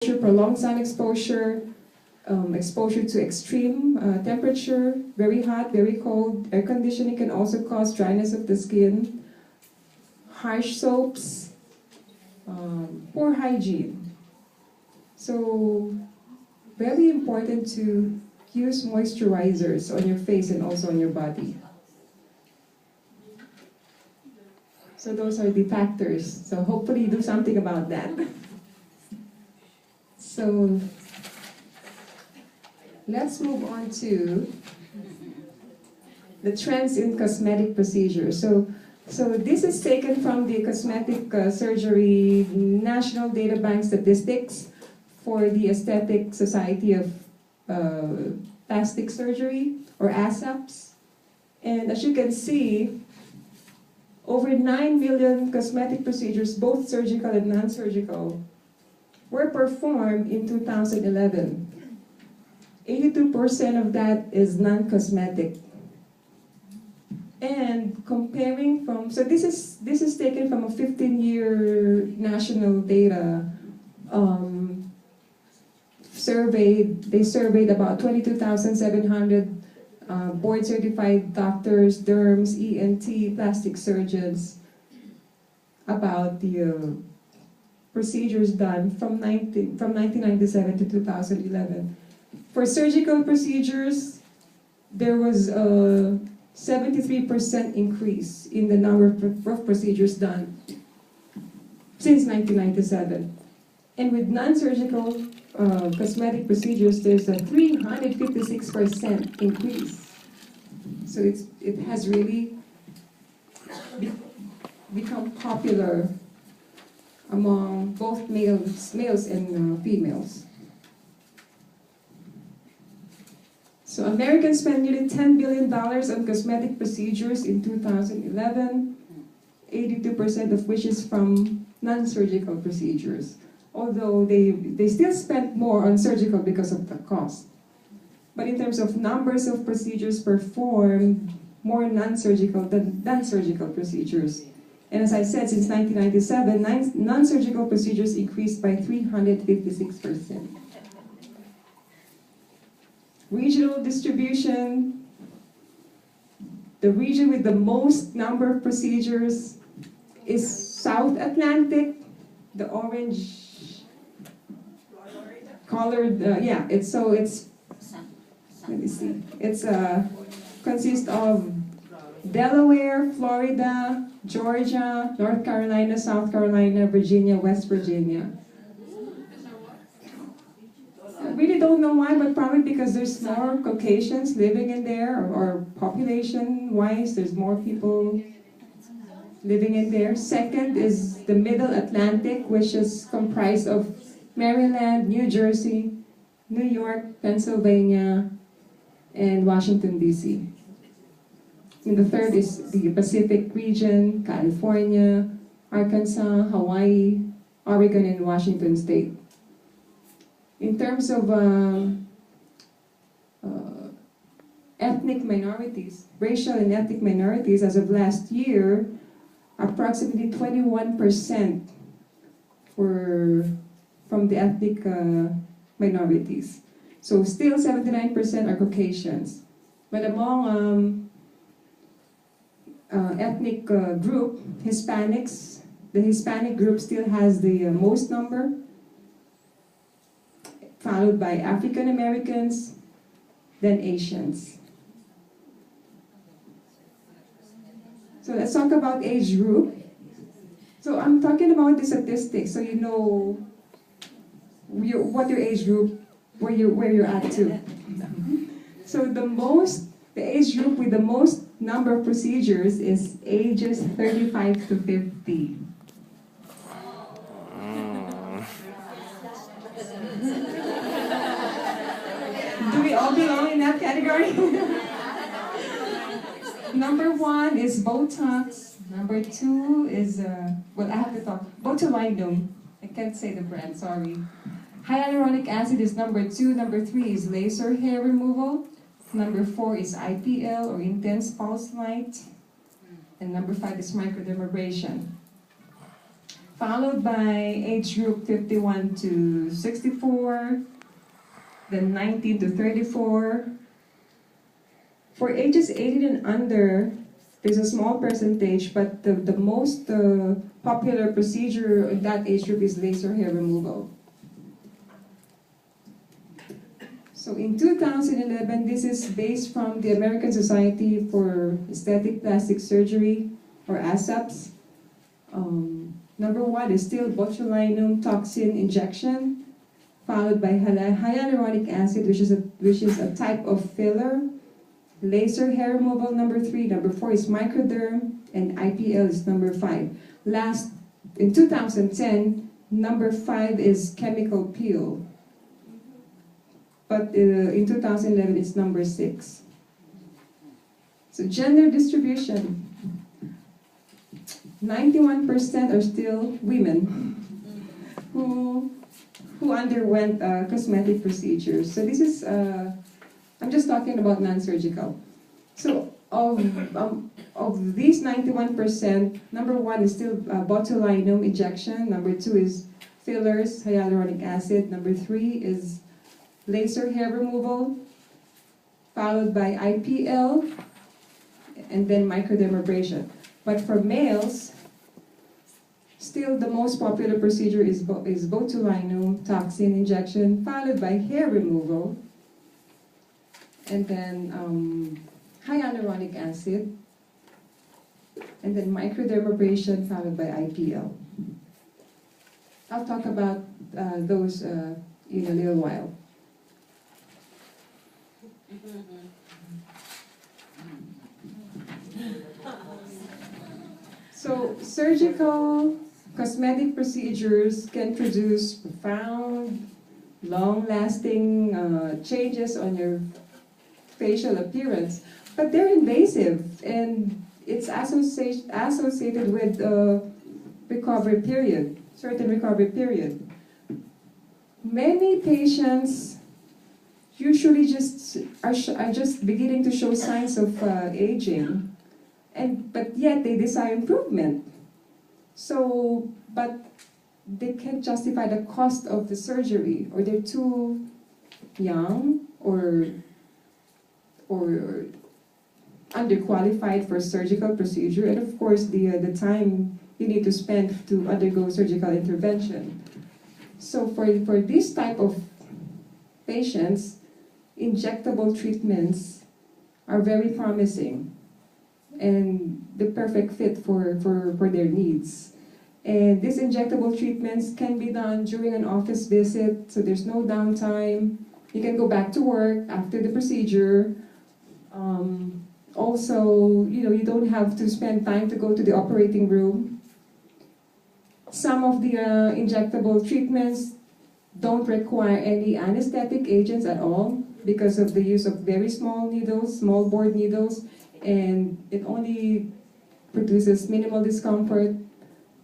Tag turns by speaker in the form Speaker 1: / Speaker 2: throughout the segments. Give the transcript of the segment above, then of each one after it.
Speaker 1: prolonged sun exposure, exposure to extreme temperature, very hot, very cold. Air conditioning can also cause dryness of the skin, harsh soaps, poor hygiene. So, very important to use moisturizers on your face and also on your body. So those are the factors. So hopefully do something about that. So let's move on to the trends in cosmetic procedures. So this is taken from the Cosmetic Surgery National Data Bank Statistics for the Aesthetic Society of Plastic Surgery, or ASAPS. And as you can see, over 9 million cosmetic procedures, both surgical and non-surgical, were performed in 2011. 82% of that is non-cosmetic. And comparing from, so this is taken from a 15-year national data survey. They surveyed about 22,700 board-certified doctors, derms, ENT, plastic surgeons about the procedures done from 1997 to 2011. For surgical procedures, there was a 73% increase in the number of procedures done since 1997. And with non-surgical cosmetic procedures, there's a 356% increase. So it has really become popular among both males and females. So Americans spent nearly $10 billion on cosmetic procedures in 2011, 82% of which is from non-surgical procedures. Although they still spent more on surgical because of the cost. But in terms of numbers of procedures performed, more non-surgical than surgical procedures. And as I said, since 1997, non-surgical procedures increased by 356%. Regional distribution, the region with the most number of procedures is South Atlantic, the orange colored, let me see, it's consists of Delaware, Florida, Georgia, North Carolina, South Carolina, Virginia, West Virginia. I really don't know why, but probably because there's more Caucasians living in there, or population-wise, there's more people living in there. Second is the Middle Atlantic, which is comprised of Maryland, New Jersey, New York, Pennsylvania, and Washington, D.C. And the third is the Pacific region, California, Arkansas, Hawaii, Oregon, and Washington State. In terms of ethnic minorities, racial and ethnic minorities, as of last year, approximately 21% were from the ethnic minorities. So still 79% are Caucasians. But among ethnic group, Hispanics, the Hispanic group still has the most number, followed by African Americans, then Asians. So let's talk about age group. So I'm talking about the statistics, so you know what your age group, where you're at too. So the age group with the most number of procedures is ages 35 to 50. Do we all belong in that category? Number 1 is Botox. Number 2 is, well, I have to talk, botulinum. I can't say the brand, sorry. Hyaluronic acid is number 2. Number 3 is laser hair removal. Number 4 is IPL, or intense pulse light. And number 5 is microdermabrasion. followed by age group 51 to 64, then 19 to 34. For ages 18 and under, there's a small percentage, but the most popular procedure in that age group is laser hair removal. So in 2011, this is based from the American Society for Aesthetic Plastic Surgery, or ASAPS. Number one is still botulinum toxin injection, followed by hyaluronic acid, which is a type of filler. Laser hair removal, number 3. Number 4 is microderm, and IPL is number 5. Last, in 2010, number 5 is chemical peel. But in 2011, it's number 6. So gender distribution. 91% are still women who underwent cosmetic procedures. So this is, I'm just talking about non-surgical. So of these 91%, number 1 is still botulinum injection. Number 2 is fillers, hyaluronic acid. Number 3 is laser hair removal, followed by IPL, and then microdermabrasion. But for males, still the most popular procedure is botulinum toxin injection, followed by hair removal, and then hyaluronic acid, and then microdermabrasion, followed by IPL. I'll talk about those in a little while. So surgical cosmetic procedures can produce profound, long-lasting changes on your facial appearance, but they're invasive, and it's associated with recovery period, certain recovery period. Many patients usually are just beginning to show signs of aging, but yet they desire improvement. So, but they can't justify the cost of the surgery, or they're too young, or underqualified for surgical procedure, and of course the time you need to spend to undergo surgical intervention. So for this type of patients, injectable treatments are very promising and the perfect fit for their needs. And these injectable treatments can be done during an office visit, so there's no downtime. You can go back to work after the procedure. Also, you don't have to spend time to go to the operating room. Some of the injectable treatments don't require any anesthetic agents at all because of the use of very small needles, small bore needles, and it only produces minimal discomfort.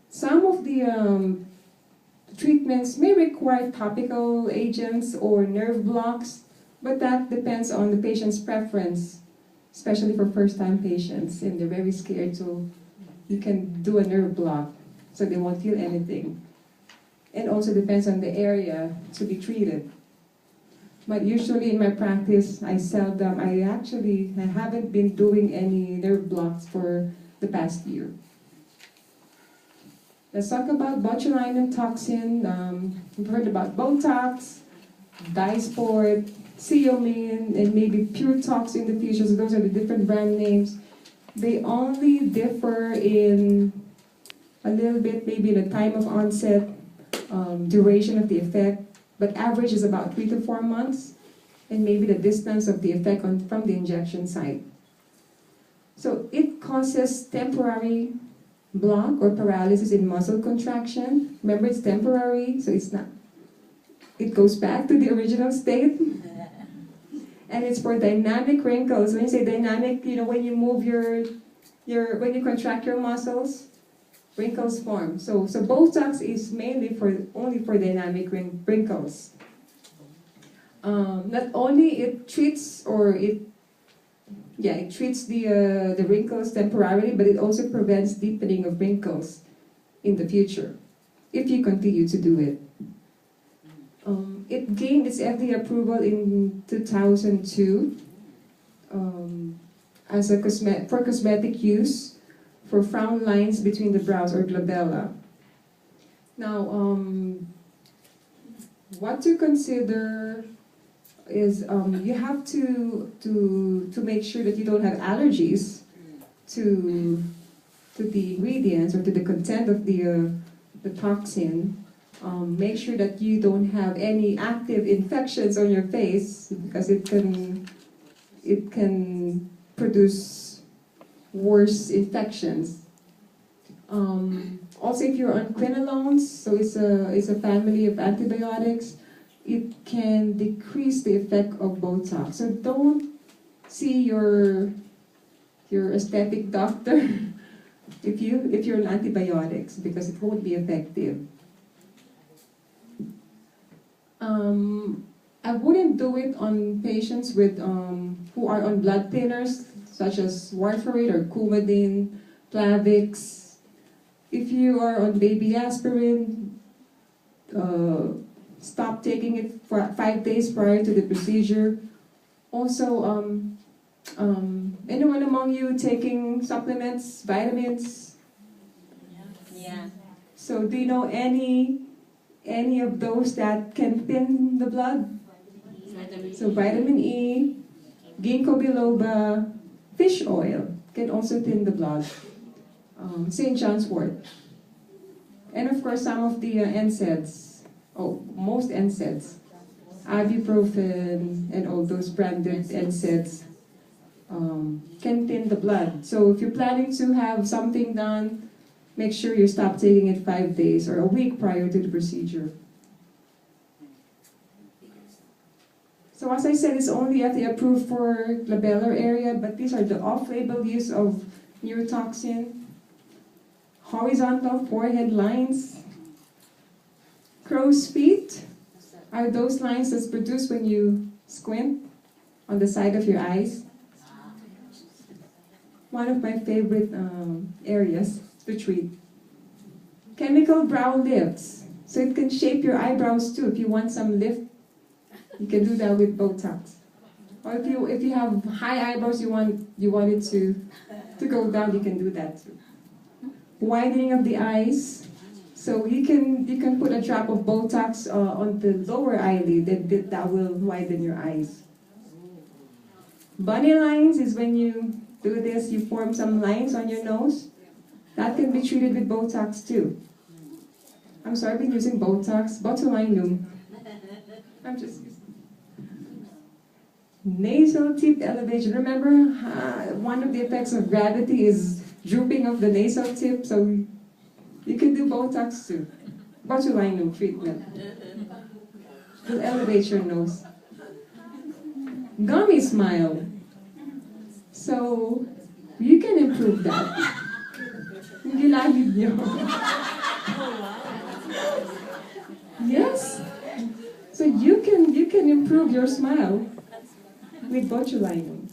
Speaker 1: Some of the treatments may require topical agents or nerve blocks, but that depends on the patient's preference, especially for first-time patients, and they're very scared, so you can do a nerve block so they won't feel anything. It also depends on the area to be treated. But usually in my practice, I haven't been doing any nerve blocks for the past year. Let's talk about botulinum toxin. We've heard about Botox, Dysport, Xeomin, and maybe Pure Tox in the future. So those are the different brand names. They only differ in a little bit, maybe the time of onset, duration of the effect, but average is about 3 to 4 months, and maybe the distance of the effect from the injection site. So it causes temporary block or paralysis in muscle contraction. Remember, it's temporary, so it's not. It goes back to the original state. And it's for dynamic wrinkles. When you say dynamic, when you move when you contract your muscles, wrinkles form. So Botox is mainly only for dynamic wrinkles. Not only it treats it treats the wrinkles temporarily, but it also prevents deepening of wrinkles in the future. if you continue to do it. It gained its FDA approval in 2002 as a for cosmetic use for frown lines between the brows or glabella. Now, what to consider is you have to make sure that you don't have allergies to the ingredients or to the content of the toxin. Make sure that you don't have any active infections on your face because it can produce worse infections. Also, if you're on quinolones, so it's a family of antibiotics, it can decrease the effect of Botox. So don't see your aesthetic doctor if you're on antibiotics because it won't be effective. I wouldn't do it on patients with who are on blood thinners such as warfarin or Coumadin, Plavix. If you are on baby aspirin, stop taking it for 5 days prior to the procedure. Also, anyone among you taking supplements, vitamins?
Speaker 2: Yeah.
Speaker 1: So do you know any of those that can thin the blood? So vitamin E, ginkgo biloba, fish oil can also thin the blood. St. John's wort. And of course some of the NSAIDs, most NSAIDs, ibuprofen and all those branded NSAIDs can thin the blood. So if you're planning to have something done, make sure you stop taking it 5 days or a week prior to the procedure. So as I said, it's only FDA approved for glabellar area, but these are the off-label use of neurotoxin. Horizontal forehead lines. Crow's feet are those lines that's produced when you squint on the side of your eyes. One of my favorite areas to treat. Chemical brow lifts. So it can shape your eyebrows too. If you want some lift, you can do that with Botox. Or if you have high eyebrows, you want it to go down, you can do that too. Widening of the eyes. So you can put a drop of Botox on the lower eyelid, that will widen your eyes. Bunny lines is when you do this, you form some lines on your nose. That can be treated with Botox too. I'm sorry, I've been using Botox, botulinum. I'm just using nasal tip elevation. Remember, one of the effects of gravity is drooping of the nasal tip, so you can do Botox too. Botulinum treatment. Will elevate your nose. Gummy smile. So, you can improve that. Gilagid nyo. Yes. So you can improve your smile with botulinum.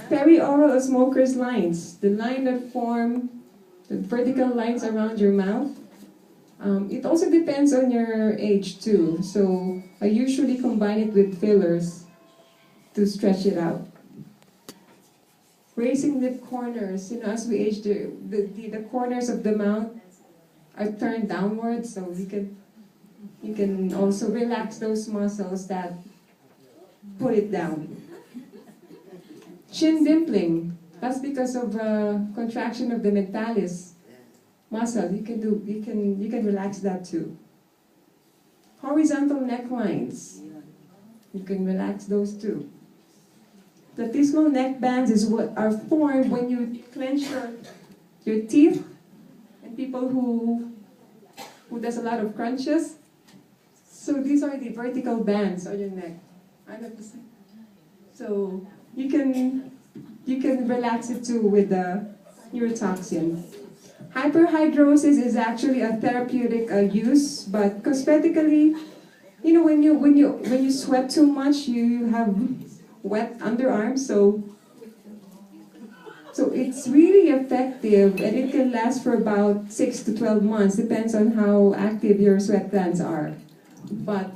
Speaker 1: Perioral smoker's lines, the line that form the vertical lines around your mouth. It also depends on your age too. So I usually combine it with fillers to stretch it out. Raising lip corners, as we age, the corners of the mouth are turned downwards, so you can also relax those muscles that put it down. Chin dimpling, that's because of contraction of the mentalis muscle. You can relax that too. Horizontal necklines, you can relax those too. Platysmal neck bands is what are formed when you clench your teeth, and people who does a lot of crunches. So these are the vertical bands on your neck. So you can relax it too with the neurotoxin. Hyperhidrosis is actually a therapeutic use, but cosmetically, when you sweat too much, you have wet underarms, so So it's really effective, and it can last for about 6 to 12 months, depends on how active your sweat glands are. But